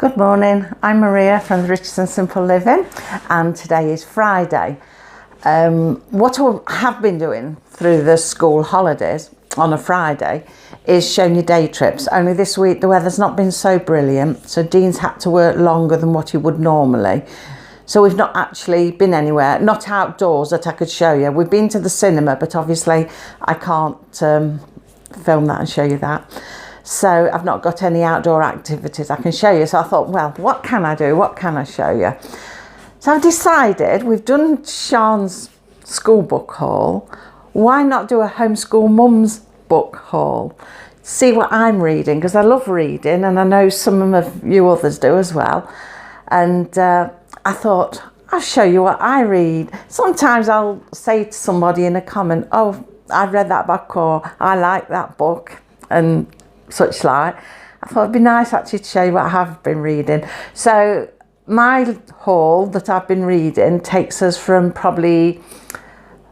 Good morning, I'm Maria from the Richardson Simple Living, and today is Friday. What I have been doing through the school holidays on a Friday is showing you day trips. Only this week the weather's not been so brilliant, so Dean's had to work longer than what he would normally. So we've not actually been anywhere, not outdoors that I could show you. We've been to the cinema, but obviously I can't film that and show you that. So I've not got any outdoor activities I can show you. So I thought, well, what can I do? What can I show you? So I've decided, we've done Sian's school book haul. Why not do a homeschool mum's book haul? See what I'm reading, because I love reading and I know some of you others do as well. And I thought, I'll show you what I read. Sometimes I'll say to somebody in a comment, oh, I've read that book, or I like that book, and such like. I thought it'd be nice actually to show you what I have been reading. So my haul that I've been reading takes us from probably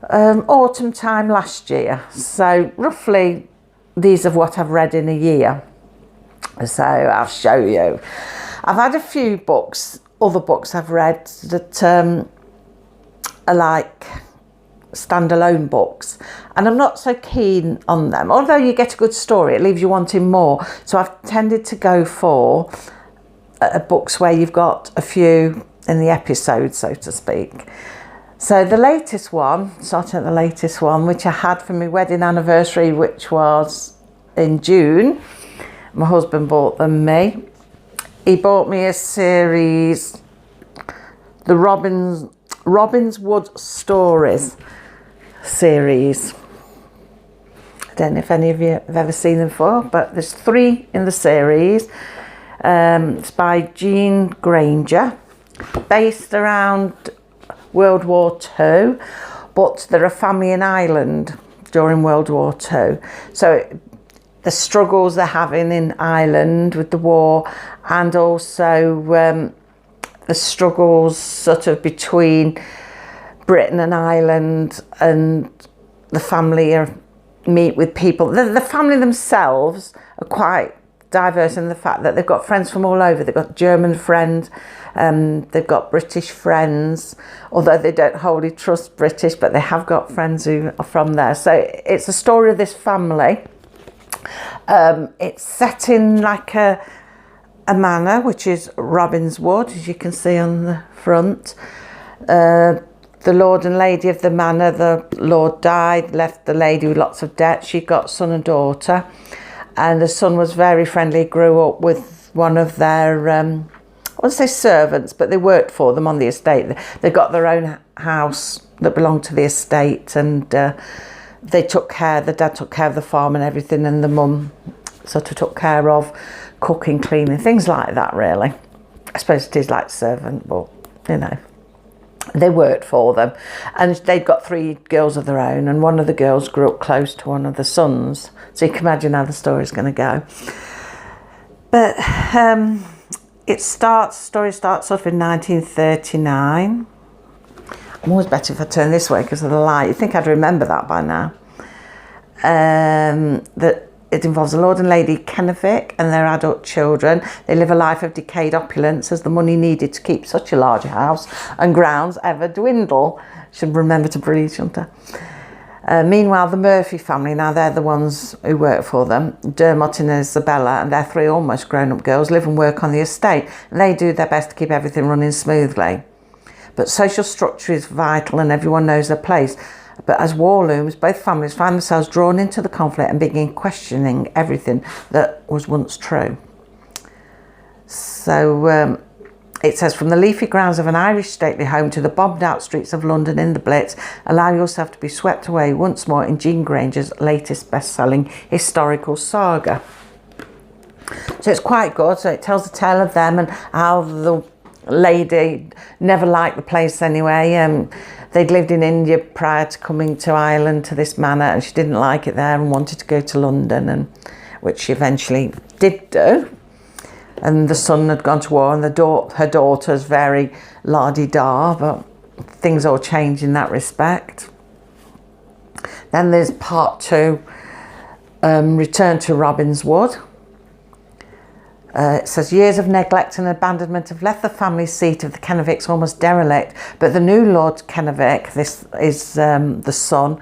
autumn time last year. So roughly these are what I've read in a year. So I'll show you. I've had a few books, other books I've read that are like standalone books, and I'm not so keen on them. Although you get a good story, it leaves you wanting more. So I've tended to go for books where you've got a few in the episode, so to speak. So the latest one, starting at the latest one, which I had for my wedding anniversary, which was in June. My husband bought them me. He bought me a series, the Robin's Wood Stories series. I don't know if any of you have ever seen them before, but there's 3 in the series. It's by Jean Granger, based around World War II, but they're a family in Ireland during World War II. So the struggles they're having in Ireland with the war, and also the struggles sort of between Britain and Ireland, and the family meet with people. The family themselves are quite diverse in the fact that they've got friends from all over. They've got German friends, they've got British friends, although they don't wholly trust British, but they have got friends who are from there. So it's a story of this family. It's set in like a manor, which is Robin's Wood, as you can see on the front. The lord and lady of the manor, the lord died, left the lady with lots of debt. She got son and daughter, and the son was very friendly, grew up with one of their, I wouldn't say servants, but they worked for them on the estate. They got their own house that belonged to the estate, and they took care, the dad took care of the farm and everything, and the mum sort of took care of cooking, cleaning, things like that, really. I suppose it is like servant, but you know, they worked for them. And they've got 3 girls of their own, and one of the girls grew up close to one of the sons, so you can imagine how the story's going to go. But the story starts off in 1939. I'm always better if I turn this way because of the light. You'd think I'd remember that by now. It involves a lord and lady Kennevic and their adult children. They live a life of decayed opulence as the money needed to keep such a large house and grounds ever dwindle. Should remember to breathe, shouldn't I? Meanwhile, the Murphy family, now they're the ones who work for them, Dermot and Isabella and their 3 almost grown-up girls live and work on the estate, and they do their best to keep everything running smoothly. But social structure is vital and everyone knows their place. But as war looms, both families find themselves drawn into the conflict and begin questioning everything that was once true. So it says, from the leafy grounds of an Irish stately home to the bombed out streets of London in the Blitz, allow yourself to be swept away once more in Jean Granger's latest best-selling historical saga. So it's quite good. So it tells the tale of them and how the lady never liked the place anyway. They'd lived in India prior to coming to Ireland, to this manor, and she didn't like it there and wanted to go to London, and which she eventually did do. And the son had gone to war, and her daughter's very la-di-da, but things all change in that respect. Then there's part 2, Return to Robin's Wood. It says, years of neglect and abandonment have left the family seat of the Kennevics almost derelict, but the new Lord Kennevic, this is the son,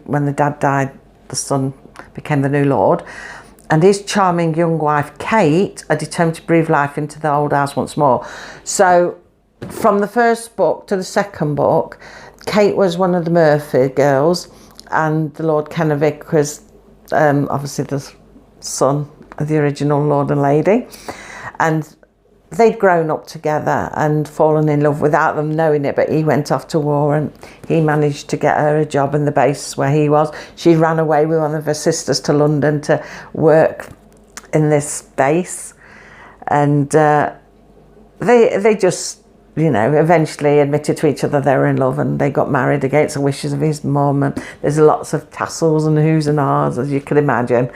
when the dad died, the son became the new Lord, and his charming young wife, Kate, are determined to breathe life into the old house once more. So from the first book to the second book, Kate was one of the Murphy girls, and the Lord Kennevic was obviously the son of the original Lord and Lady, and they'd grown up together and fallen in love without them knowing it, but he went off to war and he managed to get her a job in the base where he was. She ran away with one of her sisters to London to work in this base, and they just, you know, eventually admitted to each other they were in love, and they got married against the wishes of his mum, and there's lots of tassels and who's and ahs, as you can imagine.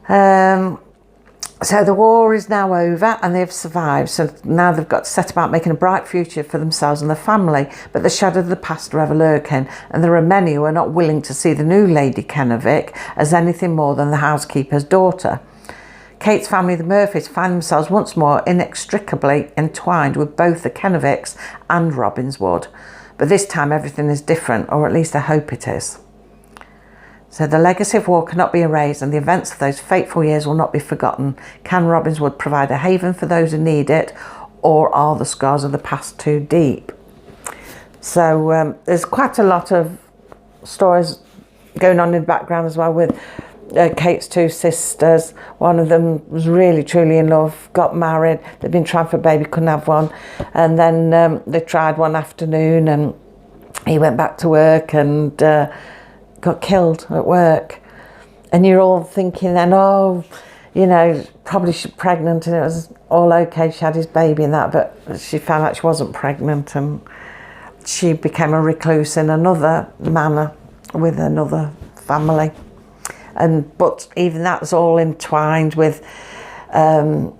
So the war is now over and they've survived, so now they've got to set about making a bright future for themselves and their family, but the shadow of the past are ever lurking, and there are many who are not willing to see the new Lady Kennevic as anything more than the housekeeper's daughter. Kate's family, the Murphys, find themselves once more inextricably entwined with both the Kennevics and Robinswood, but this time everything is different, or at least I hope it is. So the legacy of war cannot be erased, and the events of those fateful years will not be forgotten. Can Robinswood provide a haven for those who need it, or are the scars of the past too deep? So there's quite a lot of stories going on in the background as well with Kate's two sisters. One of them was really truly in love, got married, they'd been trying for a baby, couldn't have one, and then they tried one afternoon and he went back to work and got killed at work, and you're all thinking then, oh, you know, probably she's pregnant, and it was all okay, she had his baby and that, but she found out she wasn't pregnant, and she became a recluse in another manor with another family, but even that's all entwined with her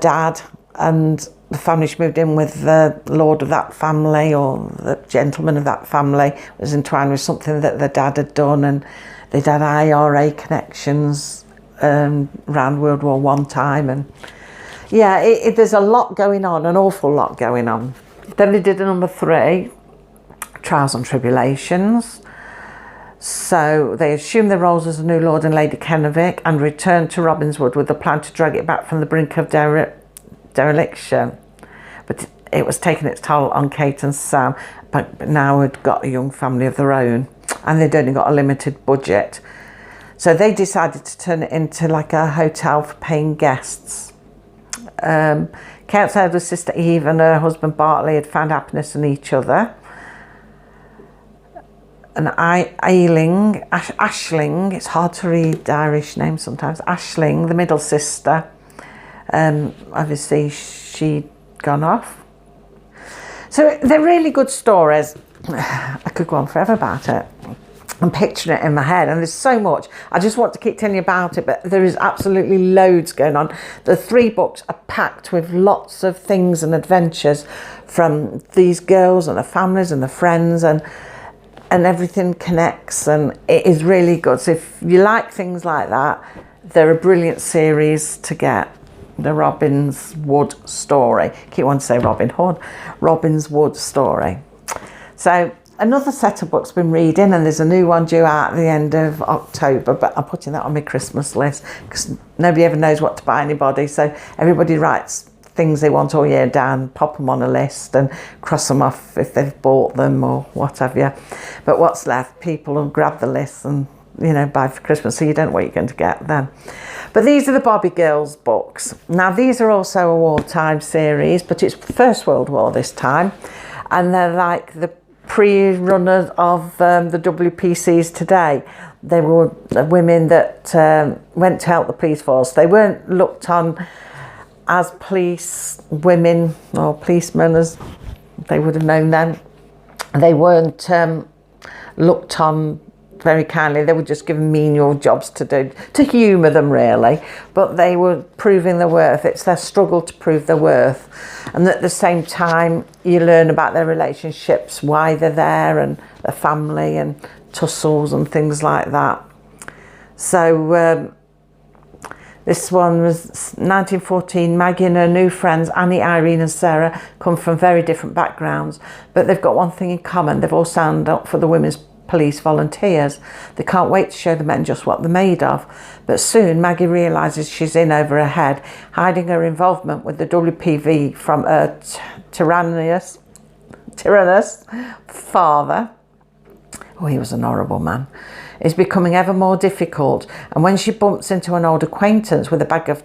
dad, and the family she moved in with, the lord of that family or the gentleman of that family, was entwined with something that the dad had done, and they'd had IRA connections around World War I time, and yeah, there's a lot going on, an awful lot going on. Then they did a number 3, Trials and Tribulations. So they assumed their roles as the new Lord and Lady Kennevic and returned to Robinswood with the plan to drag it back from the brink of dereliction. But it was taking its toll on Kate and Sam, but now had got a young family of their own, and they'd only got a limited budget. So they decided to turn it into like a hotel for paying guests. Kate's elder sister Eve and her husband Bartley had found happiness in each other. And Aisling, it's hard to read Irish names sometimes, Aisling, the middle sister, obviously she'd gone off. So they're really good stories. I could go on forever about it. I'm picturing it in my head, and there's so much. I just want to keep telling you about it, but there is absolutely loads going on. The 3 books are packed with lots of things and adventures from these girls and their families and their friends, and everything connects, and it is really good. So if you like things like that, they're a brilliant series to get. The Robinswood story. Keep wanting to say Robin Hood. Robinswood story. So another set of books I've been reading, and there's a new one due out at the end of October, but I'm putting that on my Christmas list because nobody ever knows what to buy anybody. So everybody writes things they want all year down, pop them on a list and cross them off if they've bought them or what have you. But what's left, people will grab the list and, you know, buy for Christmas, so you don't know what you're going to get then. But these are the Bobby Girls books. Now these are also a wartime series, but it's First World War this time, and they're like the pre-runners of the WPCs today. They were women that went to help the police force. They weren't looked on as police women or policemen as they would have known then. They weren't looked on very kindly. They were just given menial jobs to do, to humour them really, but they were proving their worth. It's their struggle to prove their worth, and at the same time you learn about their relationships, why they're there, and their family and tussles and things like that. So This one was 1914. Maggie and her new friends, Annie, Irene and Sarah, come from very different backgrounds, but they've got one thing in common. They've all signed up for the Women's Police Volunteers. They can't wait to show the men just what they're made of. But soon Maggie realises she's in over her head, hiding her involvement with the WPV from her tyrannous father. Oh, he was an horrible man. Is becoming ever more difficult, and when she bumps into an old acquaintance with a bag of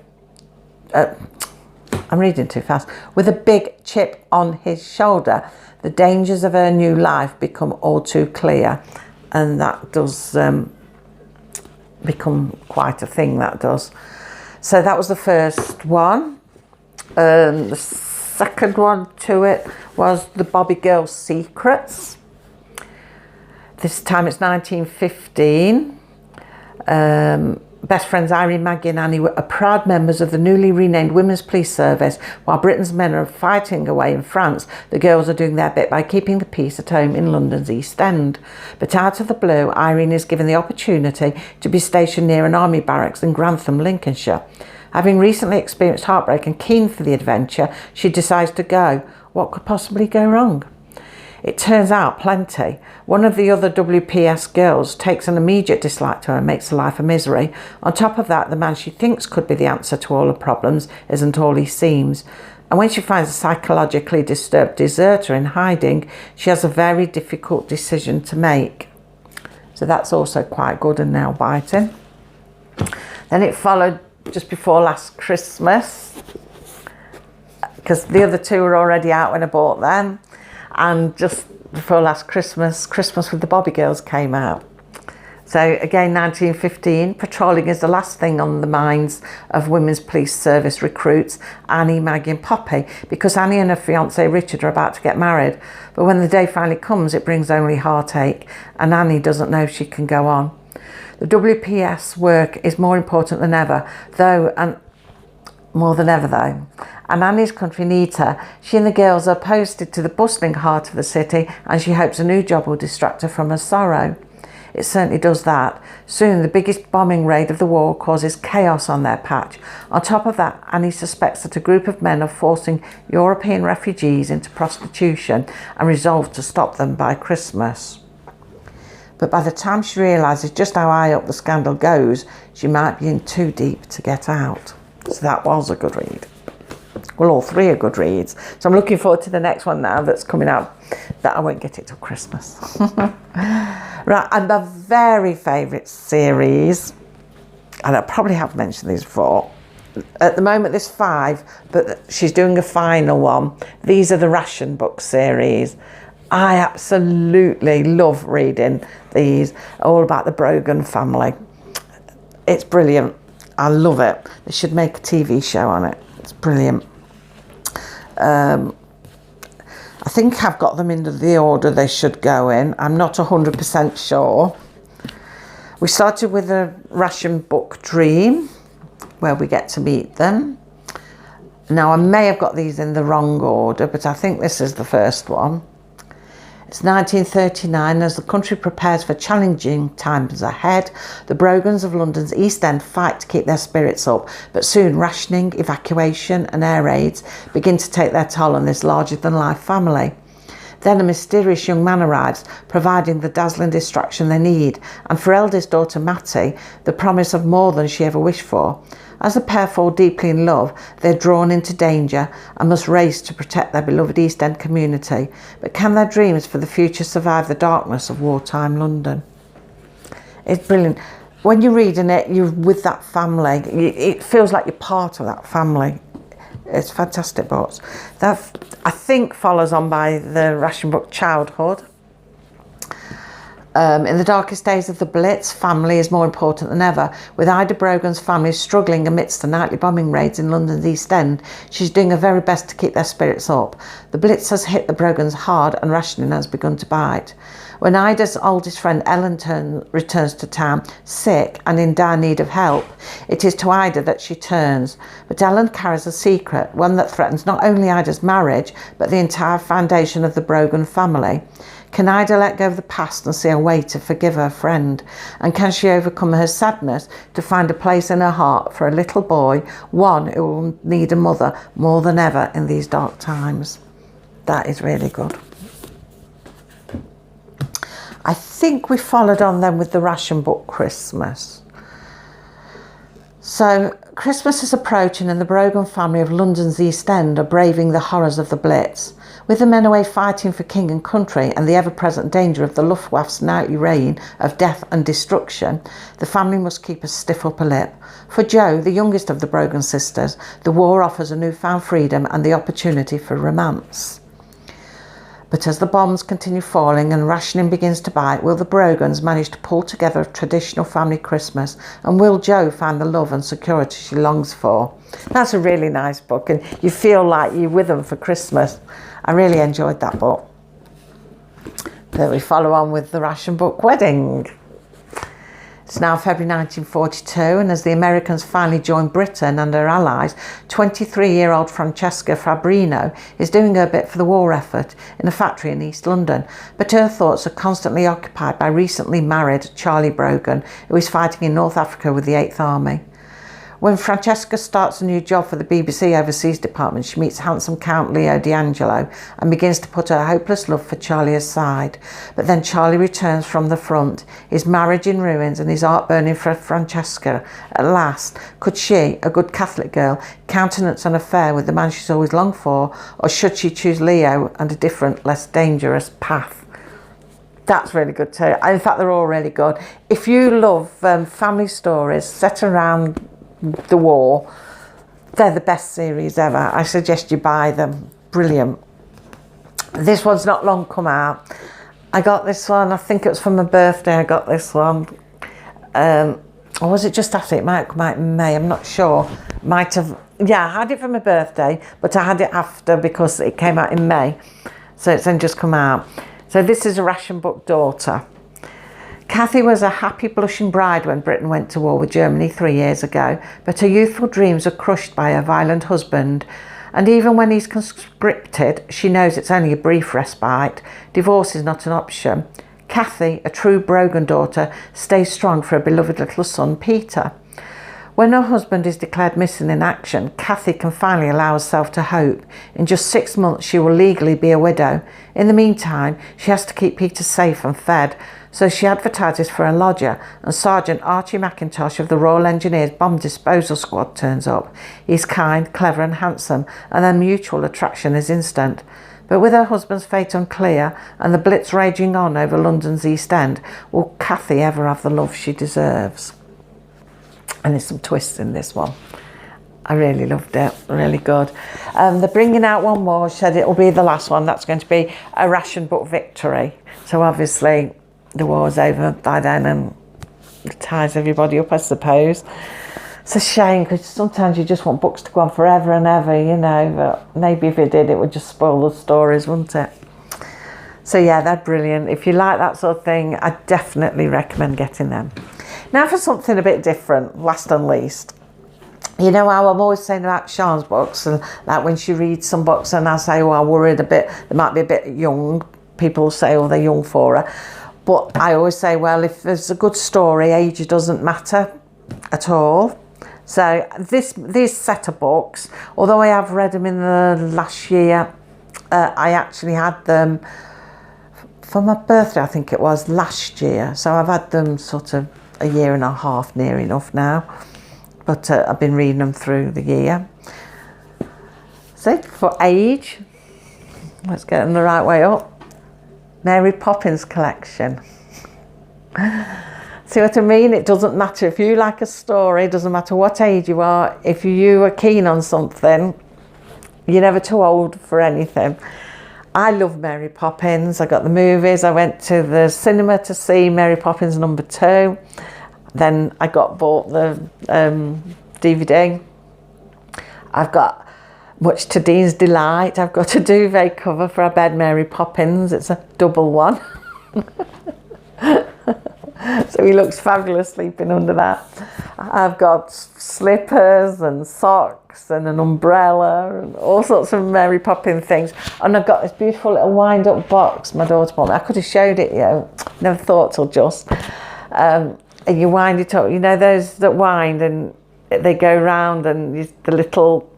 I'm reading too fast, with a big chip on his shoulder, the dangers of her new life become all too clear. And that does become quite a thing, that does. So that was the first one. The second one to it was The Bobby Girl's Secrets. This time it's 1915. Best friends Irene, Maggie and Annie are proud members of the newly renamed Women's Police Service. While Britain's men are fighting away in France, the girls are doing their bit by keeping the peace at home in London's East End. But out of the blue, Irene is given the opportunity to be stationed near an army barracks in Grantham, Lincolnshire. Having recently experienced heartbreak and keen for the adventure, she decides to go. What could possibly go wrong? It turns out plenty. One of the other WPS girls takes an immediate dislike to her and makes her life a misery. On top of that, the man she thinks could be the answer to all her problems isn't all he seems. And when she finds a psychologically disturbed deserter in hiding, she has a very difficult decision to make. So that's also quite good and nail-biting. Then it followed just before last Christmas, because the other two were already out when I bought them. And just before last Christmas, Christmas with the Bobby Girls came out. So again, 1915, patrolling is the last thing on the minds of Women's Police Service recruits Annie, Maggie and Poppy, because Annie and her fiancé Richard are about to get married. But when the day finally comes, it brings only heartache, and Annie doesn't know if she can go on. The WPS work is more important than ever, more than ever though. And Annie's country needs her. She and the girls are posted to the bustling heart of the city, and she hopes a new job will distract her from her sorrow. It certainly does that. Soon the biggest bombing raid of the war causes chaos on their patch. On top of that, Annie suspects that a group of men are forcing European refugees into prostitution and resolves to stop them by Christmas. But by the time she realises just how high up the scandal goes, she might be in too deep to get out. So that was a good read. Well, all three are good reads. So I'm looking forward to the next one now that's coming out, but I won't get it till Christmas. Right, and my very favourite series, and I probably have mentioned these before. At the moment there's 5, but she's doing a final one. These are the Ration Book series. I absolutely love reading these, all about the Brogan family. It's brilliant. I love it. They should make a TV show on it. It's brilliant. I think I've got them in the order they should go in. I'm not 100% sure. We started with a Ration Book Dream, where we get to meet them. Now, I may have got these in the wrong order, but I think this is the first one. It's 1939. As the country prepares for challenging times ahead, the Brogans of London's East End fight to keep their spirits up, but soon rationing, evacuation and air raids begin to take their toll on this larger-than-life family. Then a mysterious young man arrives, providing the dazzling distraction they need, and for eldest daughter Mattie, the promise of more than she ever wished for. As the pair fall deeply in love, they're drawn into danger and must race to protect their beloved East End community. But can their dreams for the future survive the darkness of wartime London? It's brilliant. When you're reading it, you're with that family. It feels like you're part of that family. It's fantastic books. That, I think, follows on by the Ration Book Childhood. In the darkest days of the Blitz, family is more important than ever. With Ida Brogan's family struggling amidst the nightly bombing raids in London's East End, she's doing her very best to keep their spirits up. The Blitz has hit the Brogans hard and rationing has begun to bite. When Ida's oldest friend Ellen returns to town, sick and in dire need of help, it is to Ida that she turns. But Ellen carries a secret, one that threatens not only Ida's marriage, but the entire foundation of the Brogan family. Can Ida let go of the past and see a way to forgive her friend? And can she overcome her sadness to find a place in her heart for a little boy, one who will need a mother more than ever in these dark times? That is really good. I think we followed on then with the ration book Christmas. So Christmas is approaching and the Brogan family of London's East End are braving the horrors of the Blitz. With the men away fighting for king and country and the ever-present danger of the Luftwaffe's nightly reign of death and destruction, the family must keep a stiff upper lip. For Jo, the youngest of the Brogan sisters, the war offers a newfound freedom and the opportunity for romance. But as the bombs continue falling and rationing begins to bite, will the Brogans manage to pull together a traditional family Christmas? And will Jo find the love and security she longs for? That's a really nice book, and you feel like you're with them for Christmas. I really enjoyed that book. Then we follow on with the ration book Wedding. It's now February 1942, and as the Americans finally join Britain and her allies, 23-year-old Francesca Fabrino is doing her bit for the war effort in a factory in East London, but her thoughts are constantly occupied by recently married Charlie Brogan, who is fighting in North Africa with the 8th Army. When Francesca starts a new job for the BBC Overseas Department, she meets handsome Count Leo D'Angelo and begins to put her hopeless love for Charlie aside. But then Charlie returns from the front, his marriage in ruins and his heart burning for Francesca. At last, could she, a good Catholic girl, countenance an affair with the man she's always longed for, or should she choose Leo and a different, less dangerous path? That's really good too. In fact, they're all really good. If you love family stories set around the war, they're the best series ever. I suggest you buy them. Brilliant. This one's not long come out. I got this one, I think it was for my birthday. I got this one, or was it just after? It might come out in May, I'm not sure. Might have, yeah, I had it for my birthday, but I had it after because it came out in May, so it's then just come out. So this is a ration book Daughter. Cathy was a happy, blushing bride when Britain went to war with Germany 3 years ago, but her youthful dreams are crushed by her violent husband, and even when he's conscripted, she knows it's only a brief respite. Divorce is not an option. Cathy, a true Brogan daughter, stays strong for her beloved little son, Peter. When her husband is declared missing in action, Cathy can finally allow herself to hope. In just 6 months, she will legally be a widow. In the meantime, she has to keep Peter safe and fed, so she advertises for a lodger, and Sergeant Archie McIntosh of the Royal Engineers Bomb Disposal Squad turns up. He's kind, clever and handsome, and their mutual attraction is instant. But with her husband's fate unclear and the Blitz raging on over London's East End, will Cathy ever have the love she deserves? And there's some twists in this one. I really loved it, really good. They're bringing out one more, said it'll be the last one. That's going to be a ration book Victory. So obviously the war's over by then and it ties everybody up, I suppose. It's a shame because sometimes you just want books to go on forever and ever, you know, but maybe if it did, it would just spoil the stories, wouldn't it? So yeah, they're brilliant. If you like that sort of thing, I definitely recommend getting them. Now for something a bit different, last and least. You know how I'm always saying about Sian's books, and like when she reads some books and I say, oh, I'm worried a bit, they might be a bit young. People say, oh, they're young for her. But I always say, well, if there's a good story, age doesn't matter at all. So these set of books, although I have read them in the last year, I actually had them for my birthday, I think it was, last year. So I've had them sort of a year and a half, near enough now. But I've been reading them through the year. So for age, let's get them the right way up. Mary Poppins collection. See what I mean? It doesn't matter if you like a story, it doesn't matter what age you are. If you are keen on something, you're never too old for anything. I love Mary Poppins. I got the movies. I went to the cinema to see Mary Poppins #2. Then I bought the DVD. I've got, much to Dean's delight, I've got a duvet cover for our bed Mary Poppins. It's a double one. So he looks fabulous sleeping under that. I've got slippers and socks and an umbrella and all sorts of Mary Poppins things. And I've got this beautiful little wind-up box my daughter bought me. I could have showed it you. Never thought till just. And you wind it up. You know those that wind and they go round and the little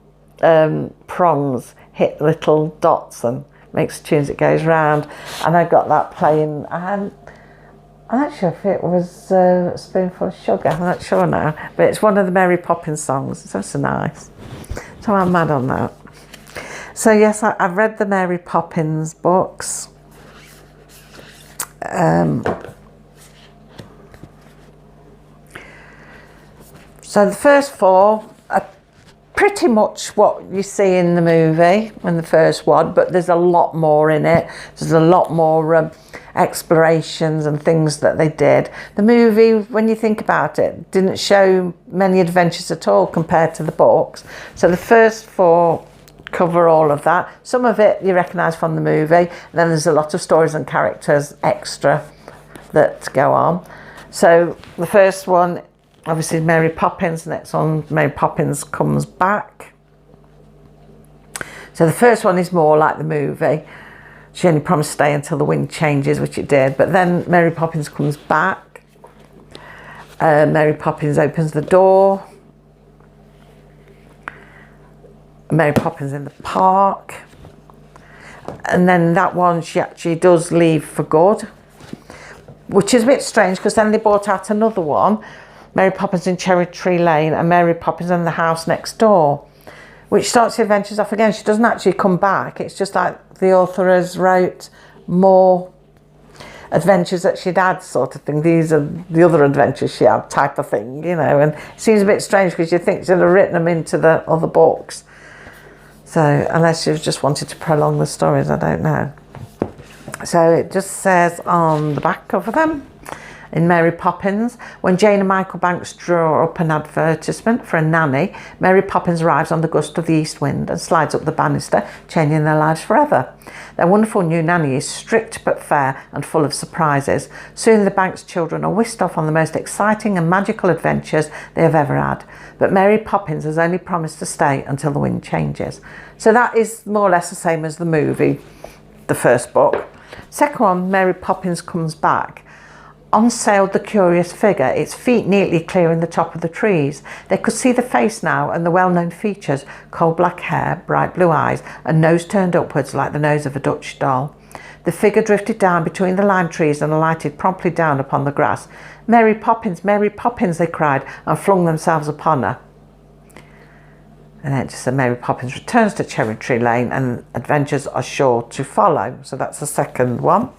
prongs hit little dots and makes a tune as it goes round. And I got that playing. I'm not sure if it was a Spoonful of Sugar, I'm not sure now, but it's one of the Mary Poppins songs. It's so nice. So I'm mad on that. So yes, I've read the Mary Poppins books. So the first four are pretty much what you see in the movie in the first one, but there's a lot more in it. There's a lot more explorations and things that they did. The movie, when you think about it, didn't show many adventures at all compared to the books. So the first four cover all of that. Some of it you recognise from the movie, and then there's a lot of stories and characters extra that go on. So the first one, obviously Mary Poppins. The next one, Mary Poppins Comes Back. So the first one is more like the movie. She only promised to stay until the wind changes, which it did. But then Mary Poppins Comes Back. Mary Poppins Opens the Door. Mary Poppins in the Park. And then that one, she actually does leave for good, which is a bit strange because then they brought out another one, Mary Poppins in Cherry Tree Lane and Mary Poppins in the House Next Door, which starts the adventures off again. She doesn't actually come back. It's just like the author has wrote more adventures that she'd had, sort of thing. These are the other adventures she had, type of thing, you know. And it seems a bit strange because you think she'd have written them into the other books. So unless she just wanted to prolong the stories, I don't know. So it just says on the back of them, in Mary Poppins, when Jane and Michael Banks draw up an advertisement for a nanny, Mary Poppins arrives on the gust of the east wind and slides up the banister, changing their lives forever. Their wonderful new nanny is strict but fair and full of surprises. Soon the Banks children are whisked off on the most exciting and magical adventures they have ever had. But Mary Poppins has only promised to stay until the wind changes. So that is more or less the same as the movie, the first book. Second one, Mary Poppins Comes Back. On sailed the curious figure, its feet neatly clearing the top of the trees. They could see the face now and the well-known features, coal black hair, bright blue eyes, and nose turned upwards like the nose of a Dutch doll. The figure drifted down between the lime trees and alighted promptly down upon the grass. Mary Poppins, they cried, and flung themselves upon her. And then it just said Mary Poppins returns to Cherry Tree Lane and adventures are sure to follow. So that's the second one.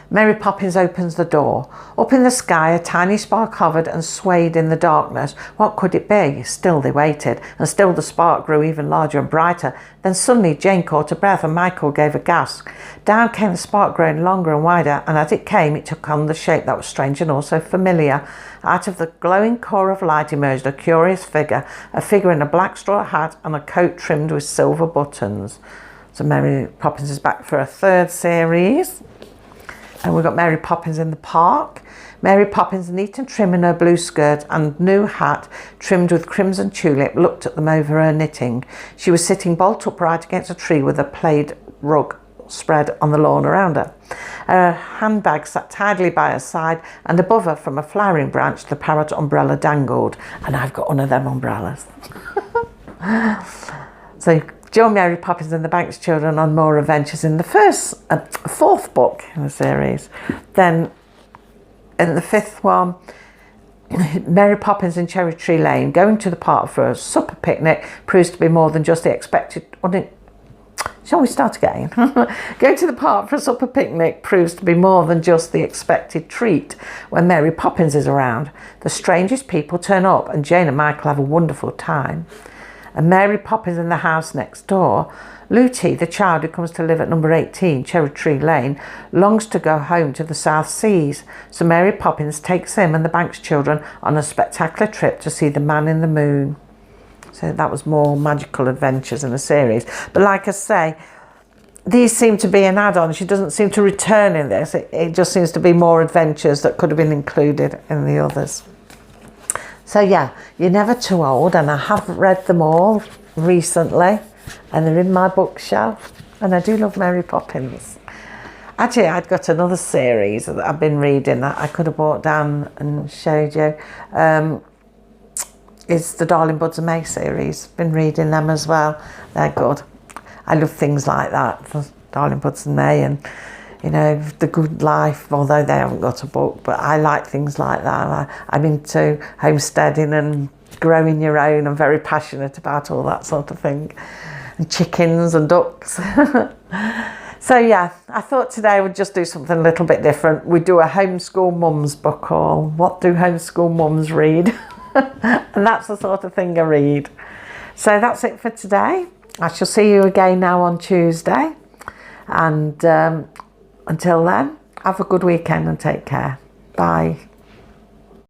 Mary Poppins Opens the Door. Up in the sky, a tiny spark hovered and swayed in the darkness. What could it be? Still they waited, and still the spark grew even larger and brighter. Then suddenly Jane caught a breath and Michael gave a gasp. Down came the spark, growing longer and wider, and as it came, it took on the shape that was strange and also familiar. Out of the glowing core of light emerged a curious figure, a figure in a black straw hat and a coat trimmed with silver buttons. So Mary Poppins is back for a third series. And we've got Mary Poppins in the Park. Mary Poppins, neat and trim in her blue skirt and new hat trimmed with crimson tulip, looked at them over her knitting. She was sitting bolt upright against a tree with a plaid rug spread on the lawn around her. Her handbag sat tidily by her side, and above her from a flowering branch the parrot umbrella dangled. And I've got one of them umbrellas. So join Mary Poppins and the Banks children on more adventures in the fourth book in the series. Then in the fifth one, Mary Poppins in Cherry Tree Lane. Going to the park for a supper picnic proves to be more than just the expected... Shall we start again? Going to the park for a supper picnic proves to be more than just the expected treat when Mary Poppins is around. The strangest people turn up and Jane and Michael have a wonderful time. And Mary Poppins in the House Next Door. Lootie, the child who comes to live at number 18, Cherry Tree Lane, longs to go home to the South Seas. So Mary Poppins takes him and the Banks children on a spectacular trip to see the Man in the Moon. So that was more magical adventures in the series. But like I say, these seem to be an add-on. She doesn't seem to return in this. It just seems to be more adventures that could have been included in the others. So yeah, you're never too old, and I have read them all recently, and they're in my bookshelf, and I do love Mary Poppins. Actually, I'd got another series that I've been reading that I could have brought down and showed you. It's the Darling Buds and May series. Been reading them as well. They're good. I love things like that, for Darling Buds and May, and you know, The Good Life, although they haven't got a book, but I like things like that. I'm into homesteading and growing your own. I'm very passionate about all that sort of thing, and chickens and ducks. So yeah, I thought today I would just do something a little bit different. We do a homeschool mums book haul. What do homeschool mums read? And that's the sort of thing I read. So that's it for today. I shall see you again now on Tuesday. And until then, have a good weekend and take care. Bye.